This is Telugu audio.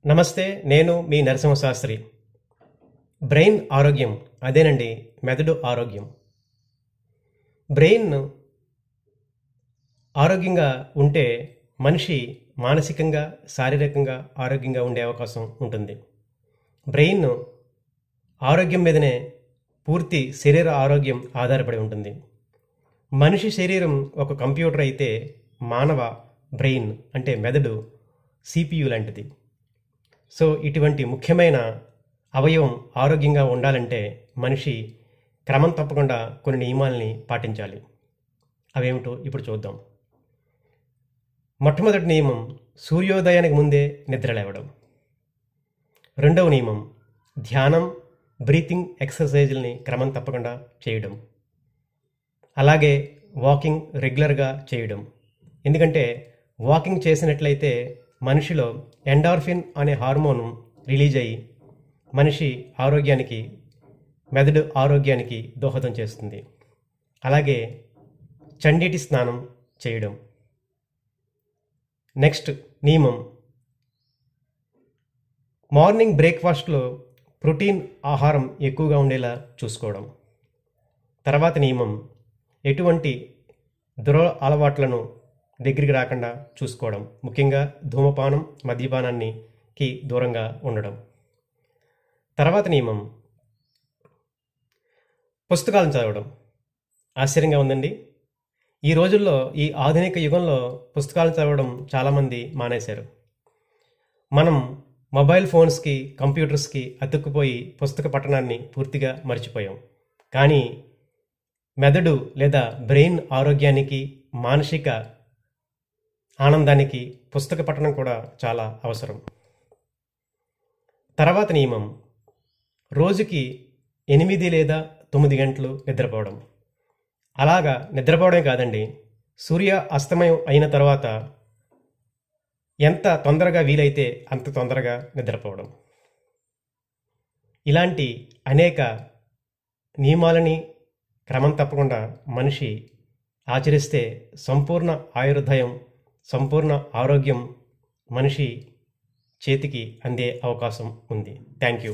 నమస్తే, నేను మీ నరసింహశాస్త్రి. బ్రెయిన్ ఆరోగ్యం అదేనండి, మెదడు ఆరోగ్యం. బ్రెయిన్ ఆరోగ్యంగా ఉంటే మనిషి మానసికంగా, శారీరకంగా ఆరోగ్యంగా ఉండే అవకాశం ఉంటుంది. బ్రెయిన్ ఆరోగ్యం మీదనే పూర్తి శరీర ఆరోగ్యం ఆధారపడి ఉంటుంది. మనిషి శరీరం ఒక కంప్యూటర్ అయితే మానవ బ్రెయిన్ అంటే మెదడు సిపియు లాంటిది. సో ఇటువంటి ముఖ్యమైన అవయవం ఆరోగ్యంగా ఉండాలంటే మనిషి క్రమం తప్పకుండా కొన్ని నియమాలని పాటించాలి. అవేమిటో ఇప్పుడు చూద్దాం. మొట్టమొదటి నియమం సూర్యోదయానికి ముందే నిద్ర లేవడం. రెండవ నియమం ధ్యానం, బ్రీతింగ్ ఎక్సర్సైజుల్ని క్రమం తప్పకుండా చేయడం. అలాగే వాకింగ్ రెగ్యులర్గా చేయడం. ఎందుకంటే వాకింగ్ చేసినట్లయితే మనిషిలో ఎండార్ఫిన్ అనే హార్మోన్ రిలీజ్ అయ్యి మనిషి ఆరోగ్యానికి, మెదడు ఆరోగ్యానికి దోహదం చేస్తుంది. అలాగే చండీటి స్నానం చేయడం. నెక్స్ట్ నియమం మార్నింగ్ బ్రేక్ఫాస్ట్లో ప్రోటీన్ ఆహారం ఎక్కువగా ఉండేలా చూసుకోవడం. తర్వాత నియమం ఎటువంటి దుర అలవాట్లను దగ్గరికి రాకుండా చూసుకోవడం. ముఖ్యంగా ధూమపానం, మద్యపానానికి దూరంగా ఉండడం. తర్వాత నియమం పుస్తకాలను చదవడం. ఆశ్చర్యంగా ఉందండి, ఈ రోజుల్లో, ఈ ఆధునిక యుగంలో పుస్తకాలను చదవడం చాలామంది మానేశారు. మనం మొబైల్ ఫోన్స్కి, కంప్యూటర్స్కి అతుక్కుపోయి పుస్తక పఠనాన్ని పూర్తిగా మర్చిపోయాం. కానీ మెదడు లేదా బ్రెయిన్ ఆరోగ్యానికి, మానసిక ఆనందానికి పుస్తక పఠనం కూడా చాలా అవసరం. తర్వాత నియమం రోజుకి 8 లేదా 9 గంటలు నిద్రపోవడం. అలాగా నిద్రపోవడమే కాదండి, సూర్య అస్తమయం అయిన తర్వాత ఎంత తొందరగా వీలైతే అంత తొందరగా నిద్రపోవడం. ఇలాంటి అనేక నియమాలని క్రమం తప్పకుండా మనిషి ఆచరిస్తే సంపూర్ణ ఆయుర్దాయం, సంపూర్ణ ఆరోగ్యం మనిషి చేతికి అందే అవకాశం ఉంది. Thank you.